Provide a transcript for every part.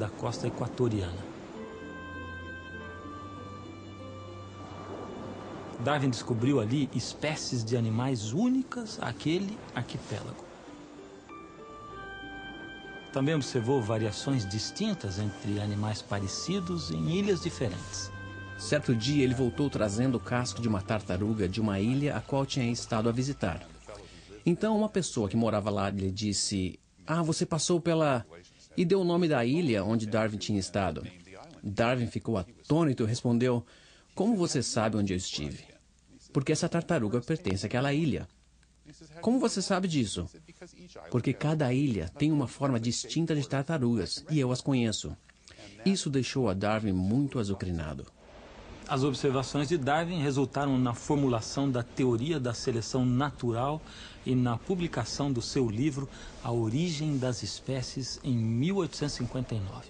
da costa equatoriana. Darwin descobriu ali espécies de animais únicas àquele arquipélago. Também observou variações distintas entre animais parecidos em ilhas diferentes. Certo dia, ele voltou trazendo o casco de uma tartaruga de uma ilha a qual tinha estado a visitar. Então, uma pessoa que morava lá lhe disse: "Ah, você passou pela..." e deu o nome da ilha onde Darwin tinha estado. Darwin ficou atônito e respondeu: "Como você sabe onde eu estive?" "Porque essa tartaruga pertence àquela ilha." "Como você sabe disso?" "Porque cada ilha tem uma forma distinta de tartarugas, e eu as conheço." Isso deixou a Darwin muito azucrinado. As observações de Darwin resultaram na formulação da teoria da seleção natural e na publicação do seu livro A Origem das Espécies em 1859.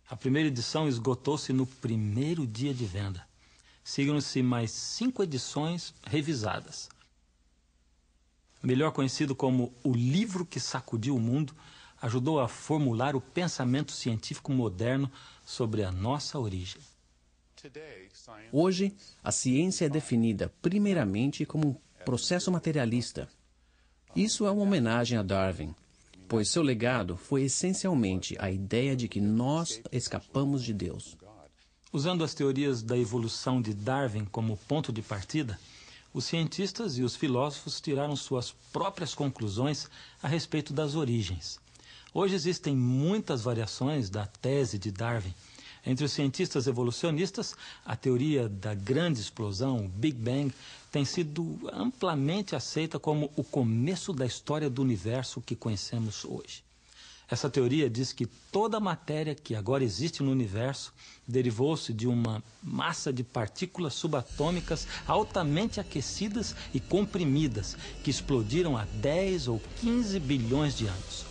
A primeira edição esgotou-se no primeiro dia de venda. Seguiram-se mais 5 edições revisadas. Melhor conhecido como o livro que sacudiu o mundo, ajudou a formular o pensamento científico moderno sobre a nossa origem. Hoje, a ciência é definida primeiramente como um processo materialista. Isso é uma homenagem a Darwin, pois seu legado foi essencialmente a ideia de que nós escapamos de Deus. Usando as teorias da evolução de Darwin como ponto de partida, os cientistas e os filósofos tiraram suas próprias conclusões a respeito das origens. Hoje existem muitas variações da tese de Darwin. Entre os cientistas evolucionistas, a teoria da grande explosão, o Big Bang, tem sido amplamente aceita como o começo da história do universo que conhecemos hoje. Essa teoria diz que toda a matéria que agora existe no universo derivou-se de uma massa de partículas subatômicas altamente aquecidas e comprimidas que explodiram há 10 ou 15 bilhões de anos.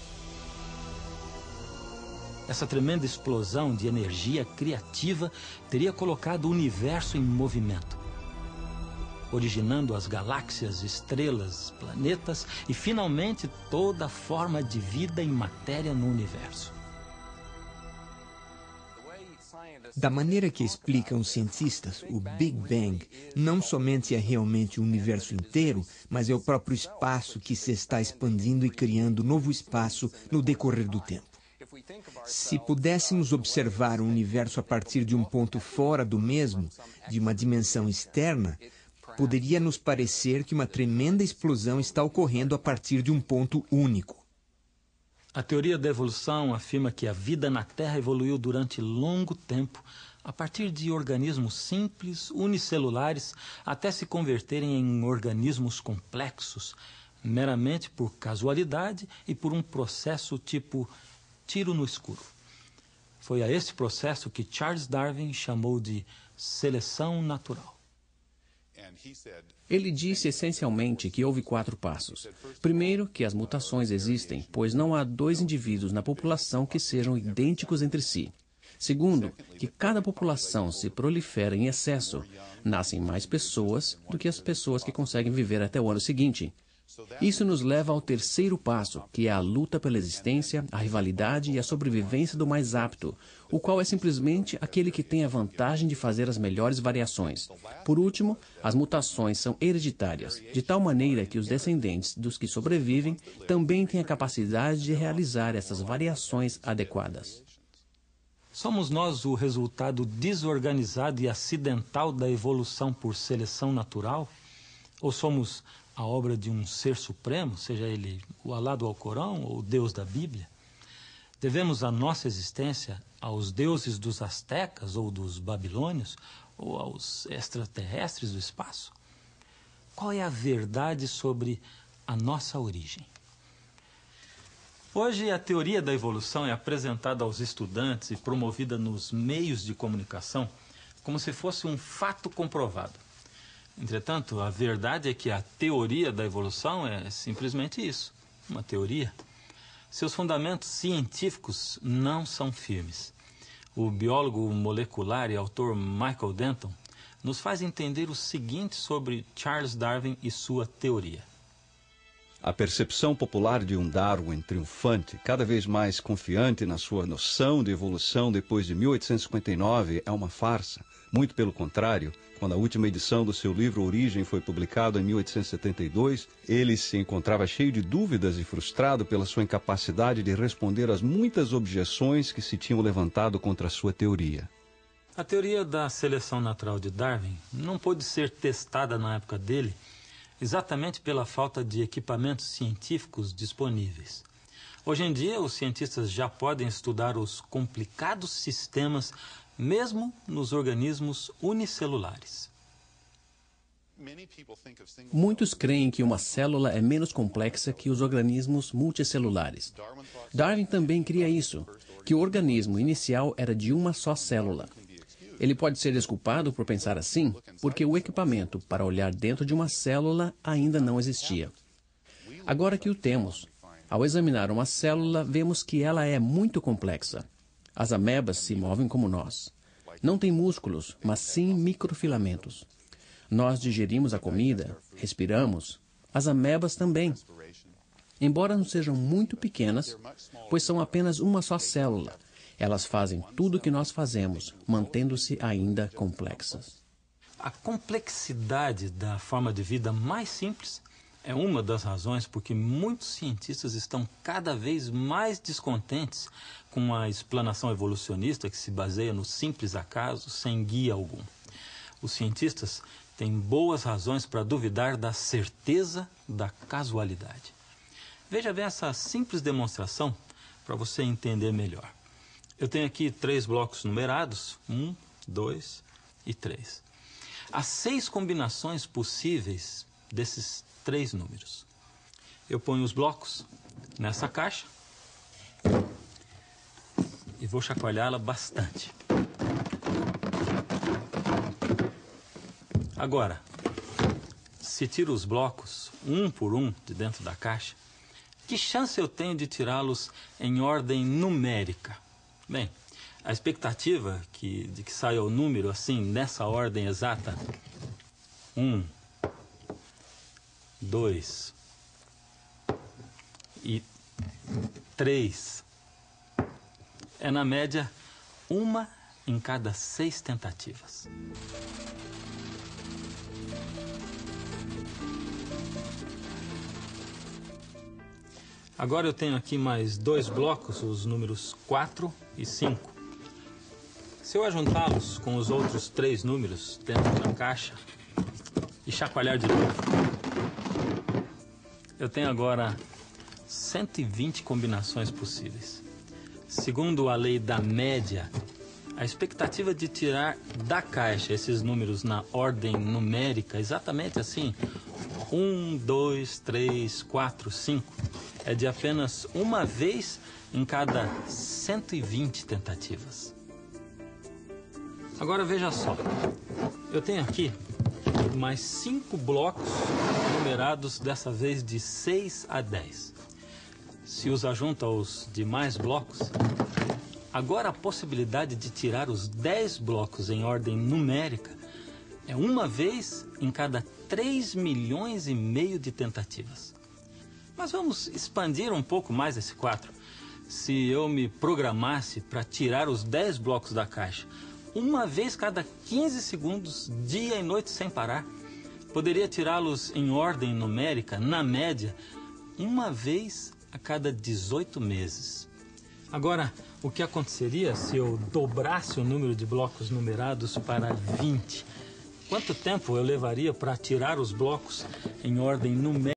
Essa tremenda explosão de energia criativa teria colocado o universo em movimento, originando as galáxias, estrelas, planetas e, finalmente, toda a forma de vida e matéria no universo. Da maneira que explicam os cientistas, o Big Bang não somente é realmente o universo inteiro, mas é o próprio espaço que se está expandindo e criando novo espaço no decorrer do tempo. Se pudéssemos observar o universo a partir de um ponto fora do mesmo, de uma dimensão externa, poderia nos parecer que uma tremenda explosão está ocorrendo a partir de um ponto único. A teoria da evolução afirma que a vida na Terra evoluiu durante longo tempo, a partir de organismos simples, unicelulares, até se converterem em organismos complexos, meramente por casualidade e por um processo tipo tiro no escuro. Foi a esse processo que Charles Darwin chamou de seleção natural. Ele disse essencialmente que houve 4 passos. Primeiro, que as mutações existem, pois não há 2 indivíduos na população que sejam idênticos entre si. Segundo, que cada população se prolifera em excesso. Nascem mais pessoas do que as pessoas que conseguem viver até o ano seguinte. Isso nos leva ao terceiro passo, que é a luta pela existência, a rivalidade e a sobrevivência do mais apto, o qual é simplesmente aquele que tem a vantagem de fazer as melhores variações. Por último, as mutações são hereditárias, de tal maneira que os descendentes dos que sobrevivem também têm a capacidade de realizar essas variações adequadas. Somos nós o resultado desorganizado e acidental da evolução por seleção natural? Ou somos a obra de um ser supremo, seja ele o Alá do Alcorão ou o Deus da Bíblia? Devemos a nossa existência aos deuses dos astecas ou dos babilônios ou aos extraterrestres do espaço? Qual é a verdade sobre a nossa origem? Hoje, a teoria da evolução é apresentada aos estudantes e promovida nos meios de comunicação como se fosse um fato comprovado. Entretanto, a verdade é que a teoria da evolução é simplesmente isso, uma teoria. Seus fundamentos científicos não são firmes. O biólogo molecular e autor Michael Denton nos faz entender o seguinte sobre Charles Darwin e sua teoria. A percepção popular de um Darwin triunfante, cada vez mais confiante na sua noção de evolução depois de 1859, é uma farsa. Muito pelo contrário, quando a última edição do seu livro Origem foi publicado em 1872, ele se encontrava cheio de dúvidas e frustrado pela sua incapacidade de responder às muitas objeções que se tinham levantado contra a sua teoria. A teoria da seleção natural de Darwin não pôde ser testada na época dele exatamente pela falta de equipamentos científicos disponíveis. Hoje em dia, os cientistas já podem estudar os complicados sistemas mesmo nos organismos unicelulares. Muitos creem que uma célula é menos complexa que os organismos multicelulares. Darwin também cria isso, que o organismo inicial era de uma só célula. Ele pode ser desculpado por pensar assim, porque o equipamento para olhar dentro de uma célula ainda não existia. Agora que o temos, ao examinar uma célula, vemos que ela é muito complexa. As amebas se movem como nós. Não têm músculos, mas sim microfilamentos. Nós digerimos a comida, respiramos. As amebas também. Embora não sejam muito pequenas, pois são apenas uma só célula, elas fazem tudo o que nós fazemos, mantendo-se ainda complexas. A complexidade da forma de vida mais simples é uma das razões por que muitos cientistas estão cada vez mais descontentes com a explanação evolucionista que se baseia no simples acaso, sem guia algum. Os cientistas têm boas razões para duvidar da certeza da casualidade. Veja bem essa simples demonstração para você entender melhor. Eu tenho aqui 3 blocos numerados, 1, 2 e 3. Há 6 combinações possíveis desses 3 números. Eu ponho os blocos nessa caixa e vou chacoalhá-la bastante. Agora, se tiro os blocos um por um de dentro da caixa, que chance eu tenho de tirá-los em ordem numérica? Bem, a expectativa de que saia o número assim, nessa ordem exata, 1, 2 e 3, é na média 1 em cada 6 tentativas. Agora eu tenho aqui mais 2 blocos, os números 4 e 5. Se eu ajuntá-los com os outros 3 números dentro da caixa e chacoalhar de novo, eu tenho agora 120 combinações possíveis. Segundo a lei da média, a expectativa de tirar da caixa esses números na ordem numérica, exatamente assim, 1, 2, 3, 4, 5, é de apenas uma vez em cada 120 tentativas. Agora veja só, eu tenho aqui mais 5 blocos numerados dessa vez de 6 a 10. Se os ajunto aos demais blocos, agora a possibilidade de tirar os 10 blocos em ordem numérica é uma vez em cada 3 milhões e meio de tentativas. Mas vamos expandir um pouco mais esse quadro. Se eu me programasse para tirar os 10 blocos da caixa uma vez cada 15 segundos, dia e noite sem parar, poderia tirá-los em ordem numérica, na média, uma vez a cada 18 meses. Agora, o que aconteceria se eu dobrasse o número de blocos numerados para 20? Quanto tempo eu levaria para tirar os blocos em ordem numérica?